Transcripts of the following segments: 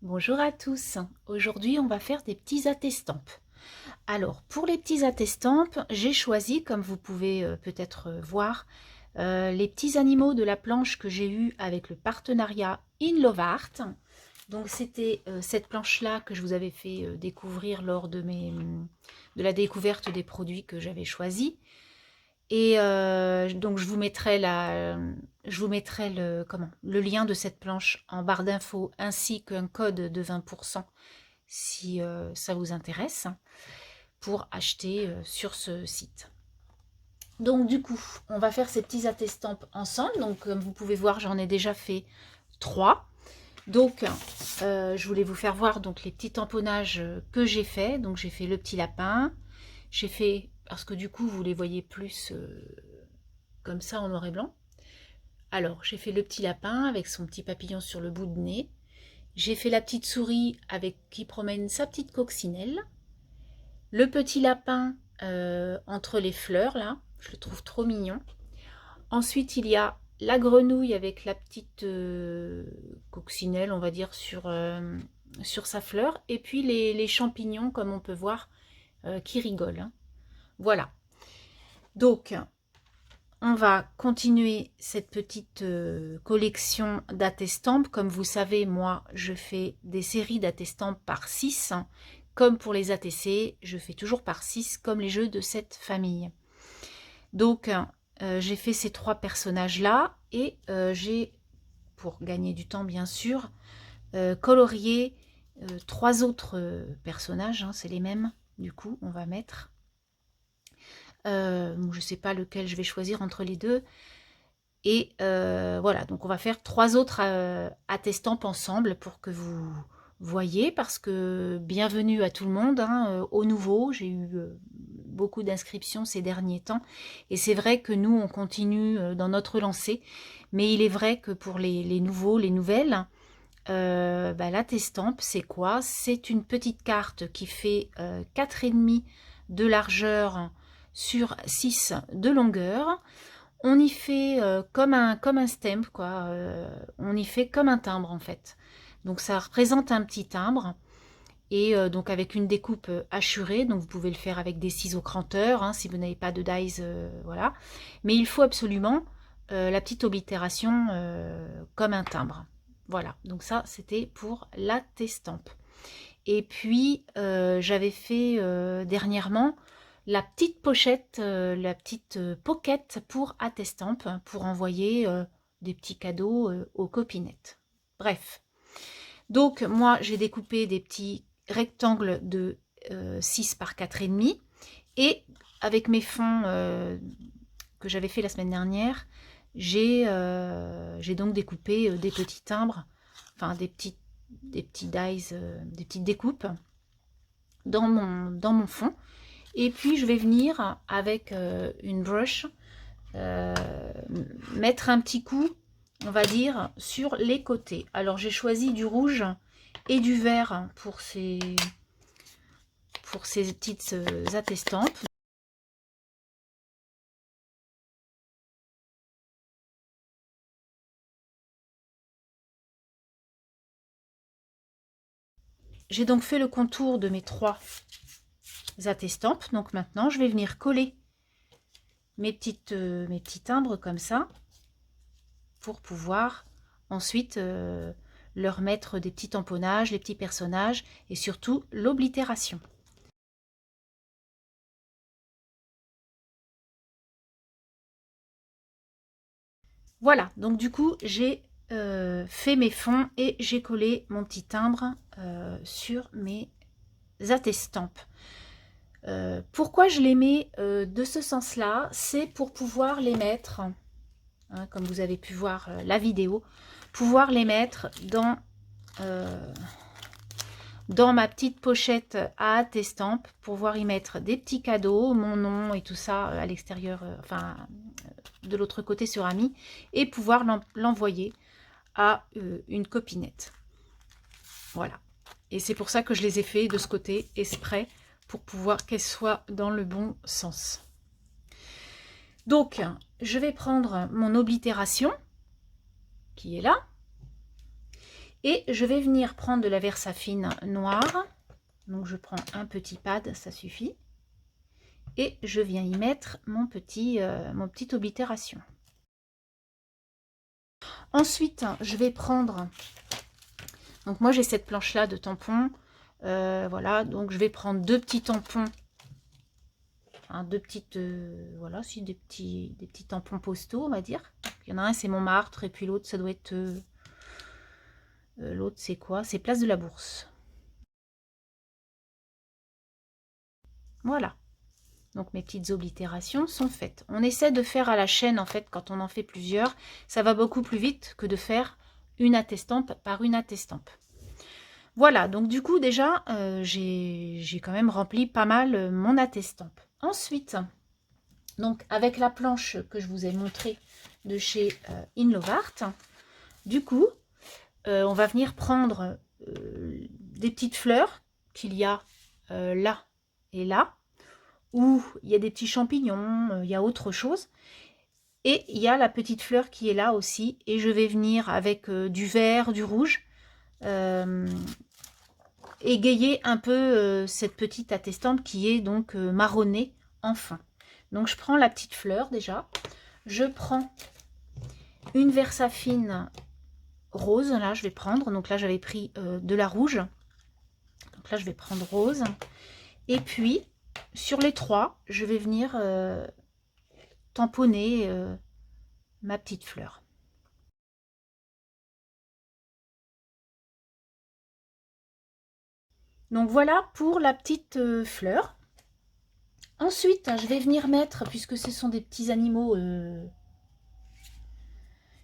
Bonjour à tous, aujourd'hui on va faire des petits attestampes. Alors pour les petits attestampes, j'ai choisi, comme vous pouvez peut-être voir, les petits animaux de la planche que j'ai eu avec le partenariat In Love Art. Donc c'était cette planche-là que je vous avais fait découvrir lors de la découverte des produits que j'avais choisis. Et donc je vous mettrai le lien de cette planche en barre d'infos ainsi qu'un code de 20% si ça vous intéresse pour acheter sur ce site. Donc du coup, on va faire ces petits attestampes ensemble. Donc comme vous pouvez voir, j'en ai déjà fait 3. Donc je voulais vous faire voir donc les petits tamponnages que j'ai fait. Donc j'ai fait le petit lapin, j'ai fait, parce que du coup vous les voyez plus comme ça en noir et blanc. Alors, j'ai fait le petit lapin avec son petit papillon sur le bout de nez. J'ai fait la petite souris avec qui promène sa petite coccinelle. Le petit lapin entre les fleurs, là. Je le trouve trop mignon. Ensuite, il y a la grenouille avec la petite coccinelle, on va dire, sur sa fleur. Et puis les champignons, comme on peut voir, qui rigolent, hein. Voilà. Donc, on va continuer cette petite collection d'attestampes. Comme vous savez, moi, je fais des séries d'attestampes par 6. Comme pour les ATC, je fais toujours par 6, comme les jeux de cette famille. Donc, j'ai fait ces 3 personnages-là et j'ai, pour gagner du temps bien sûr, colorié 3 autres personnages. Hein, c'est les mêmes, du coup, on va mettre. Je ne sais pas lequel je vais choisir entre les deux. Et voilà, donc on va faire 3 autres attestampes ensemble pour que vous voyez, parce que bienvenue à tout le monde, hein, au nouveau. J'ai eu beaucoup d'inscriptions ces derniers temps. Et c'est vrai que nous, on continue dans notre lancée. Mais il est vrai que pour les nouveaux, les nouvelles, l'attestampe, c'est quoi? C'est une petite carte qui fait 4,5 de largeur sur 6 de longueur. On y fait comme un stamp, quoi. On y fait comme un timbre, en fait. Donc, ça représente un petit timbre. Et donc, avec une découpe hachurée. Donc, vous pouvez le faire avec des ciseaux cranteurs, hein, si vous n'avez pas de dies, voilà. Mais il faut absolument la petite oblitération comme un timbre. Voilà. Donc, ça, c'était pour la testampe. Et puis, j'avais fait dernièrement la petite pochette, la petite pocket pour attestampe, pour envoyer des petits cadeaux aux copinettes. Bref. Donc, moi, j'ai découpé des petits rectangles de 6 par 4,5. Et avec mes fonds que j'avais fait la semaine dernière, j'ai donc découpé des petits timbres, enfin des petits dies, des petites découpes dans mon fond. Et puis je vais venir avec une brush mettre un petit coup, on va dire, sur les côtés. Alors j'ai choisi du rouge et du vert pour ces petites attestampes. J'ai donc fait le contour de mes 3 attestampes. Donc maintenant, je vais venir coller mes petits timbres comme ça pour pouvoir ensuite leur mettre des petits tamponnages, les petits personnages et surtout l'oblitération. Voilà, donc du coup, j'ai fait mes fonds et j'ai collé mon petit timbre sur mes attestampes. Pourquoi je les mets de ce sens-là? C'est pour pouvoir les mettre, hein, comme vous avez pu voir la vidéo, pouvoir les mettre dans ma petite pochette à attestampe, pour pouvoir y mettre des petits cadeaux, mon nom et tout ça à l'extérieur, enfin de l'autre côté sur Ami, et pouvoir l'envoyer à une copinette. Voilà. Et c'est pour ça que je les ai fait de ce côté, exprès, pour pouvoir qu'elles soient dans le bon sens. Donc, je vais prendre mon oblitération, qui est là, Et je vais venir prendre de la Versafine noire. Donc je prends un petit pad, ça suffit. Et je viens y mettre mon petite oblitération. Ensuite, je vais prendre... Donc moi j'ai cette planche là de tampons. Voilà, donc je vais prendre deux petits tampons. Hein, deux petites... voilà, si des petits tampons postaux, on va dire. Donc, il y en a un, c'est Montmartre. Et puis l'autre, ça doit être... l'autre, c'est quoi? C'est Place de la Bourse. Voilà. Donc mes petites oblitérations sont faites. On essaie de faire à la chaîne, en fait, quand on en fait plusieurs. Ça va beaucoup plus vite que de faire une attestampe par une attestampe. Voilà, donc du coup, déjà, j'ai quand même rempli pas mal mon attestampe. Ensuite, donc avec la planche que je vous ai montrée de chez Inlovart, du coup, on va venir prendre des petites fleurs qu'il y a là et là, où il y a des petits champignons, il y a autre chose. Et il y a la petite fleur qui est là aussi. Et je vais venir avec du vert, du rouge, égayer un peu cette petite attestampe qui est donc marronnée en fin. Donc je prends la petite fleur déjà. Je prends une Versafine rose. Là, je vais prendre. Donc là, j'avais pris de la rouge. Donc là, je vais prendre rose. Et puis, sur les trois, je vais venir tamponner ma petite fleur. Donc voilà pour la petite fleur. Ensuite, je vais venir mettre, puisque ce sont des petits animaux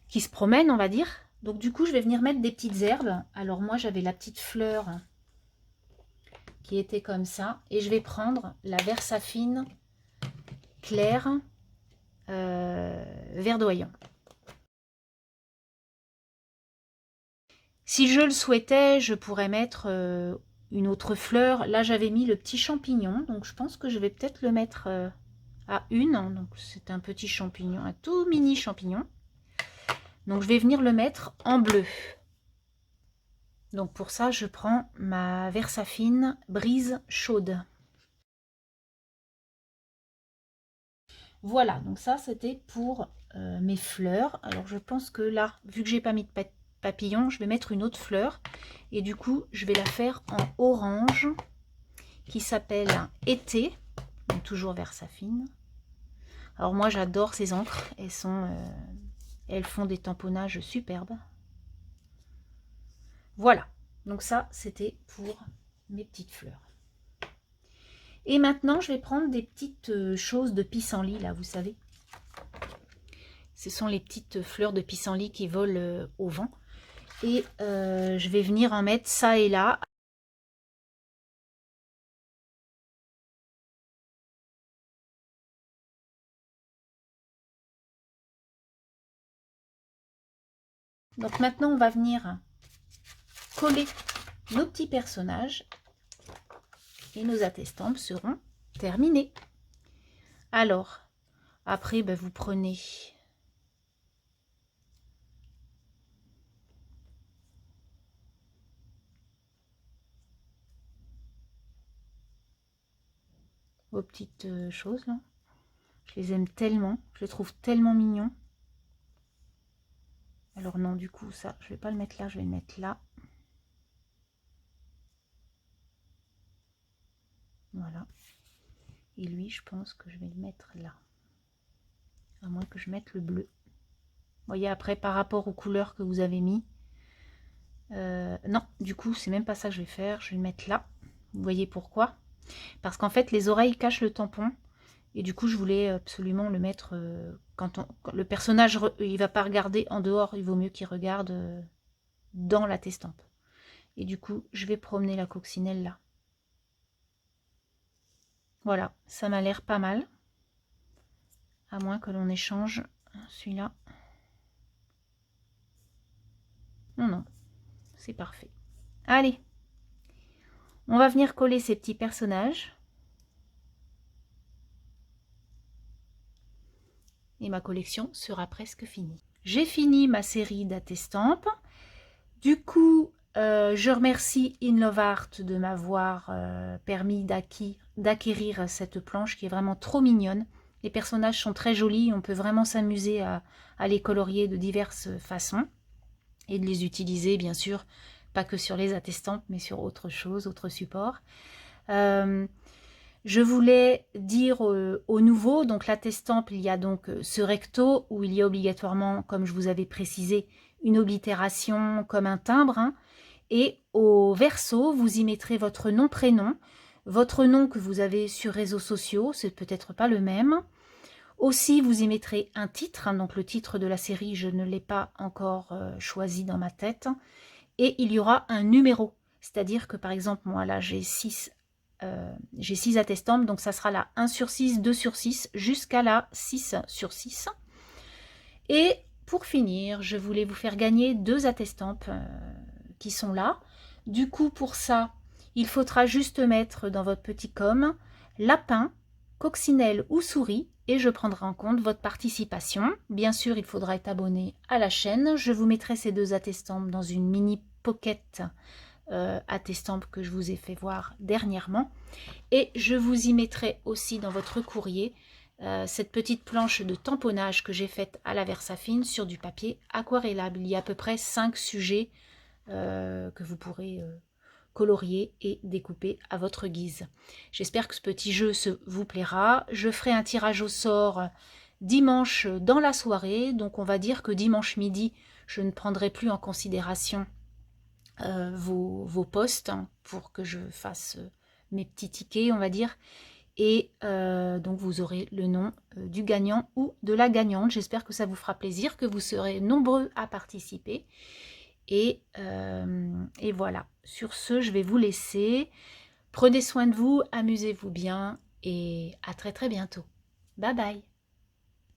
qui se promènent, on va dire. Donc du coup, je vais venir mettre des petites herbes. Alors moi, j'avais la petite fleur qui était comme ça. Et je vais prendre la Versafine claire verdoyant. Si je le souhaitais, je pourrais mettre une autre fleur. Là, j'avais mis le petit champignon. Donc je pense que je vais peut-être le mettre à une. Donc c'est un petit champignon, un tout mini champignon. Donc je vais venir le mettre en bleu. Donc pour ça, je prends ma Versafine brise chaude. Voilà, donc ça c'était pour mes fleurs. Alors je pense que là, vu que j'ai pas mis de papillon, je vais mettre une autre fleur. Et du coup, je vais la faire en orange, qui s'appelle Été. Donc toujours Versafine. Alors moi j'adore ces encres, elles font des tamponnages superbes. Voilà, donc ça c'était pour mes petites fleurs. Et maintenant je vais prendre des petites choses de pissenlit là, vous savez. Ce sont les petites fleurs de pissenlit qui volent au vent. Et je vais venir en mettre ça et là. Donc maintenant on va venir coller nos petits personnages. Et nos attestampes seront terminées. Alors, après, ben, vous prenez vos petites choses là. Je les aime tellement, je les trouve tellement mignons. Alors non, du coup, ça, je vais pas le mettre là, je vais le mettre là. Voilà. Et lui, je pense que je vais le mettre là. À moins que je mette le bleu. Vous voyez, après, par rapport aux couleurs que vous avez mis. Non, du coup, c'est même pas ça que je vais faire. Je vais le mettre là. Vous voyez pourquoi? Parce qu'en fait, les oreilles cachent le tampon. Et du coup, je voulais absolument le mettre... quand le personnage, il va pas regarder en dehors. Il vaut mieux qu'il regarde dans la testampe. Et du coup, je vais promener la coccinelle là. Voilà, ça m'a l'air pas mal. À moins que l'on échange celui-là. Non, non, c'est parfait. Allez, on va venir coller ces petits personnages. Et ma collection sera presque finie. J'ai fini ma série d'attestampes. Du coup, je remercie In Love Art de m'avoir permis d'acquérir cette planche qui est vraiment trop mignonne. Les personnages sont très jolis, on peut vraiment s'amuser à les colorier de diverses façons et de les utiliser bien sûr, pas que sur les attestampes mais sur autre chose, autres supports. Je voulais dire au nouveau, donc l'attestampe, il y a donc ce recto où il y a obligatoirement, comme je vous avais précisé, une oblitération comme un timbre, hein, et au verso, vous y mettrez votre nom, prénom, votre nom que vous avez sur réseaux sociaux, c'est peut-être pas le même. Aussi, vous y mettrez un titre, hein, donc le titre de la série, je ne l'ai pas encore choisi dans ma tête, et il y aura un numéro, c'est-à-dire que par exemple, moi là j'ai 6 attestampes, donc ça sera la 1 sur 6, 2 sur 6, jusqu'à la 6 sur 6. Et pour finir, je voulais vous faire gagner 2 attestampes qui sont là. Du coup, pour ça, il faudra juste mettre dans votre petit com lapin, coccinelle ou souris, et je prendrai en compte votre participation. Bien sûr, il faudra être abonné à la chaîne. Je vous mettrai ces 2 attestampes dans une mini pocket attestampe que je vous ai fait voir dernièrement. Et je vous y mettrai aussi dans votre courrier cette petite planche de tamponnage que j'ai faite à la Versafine sur du papier aquarellable. Il y a à peu près 5 sujets que vous pourrez colorier et découper à votre guise. J'espère que ce petit jeu vous plaira. Je ferai un tirage au sort dimanche dans la soirée. Donc on va dire que dimanche midi, je ne prendrai plus en considération vos postes, hein, pour que je fasse mes petits tickets, on va dire. Et donc vous aurez le nom du gagnant ou de la gagnante. J'espère que ça vous fera plaisir, que vous serez nombreux à participer. Et voilà, sur ce, je vais vous laisser. Prenez soin de vous, amusez-vous bien et à très très bientôt. Bye bye.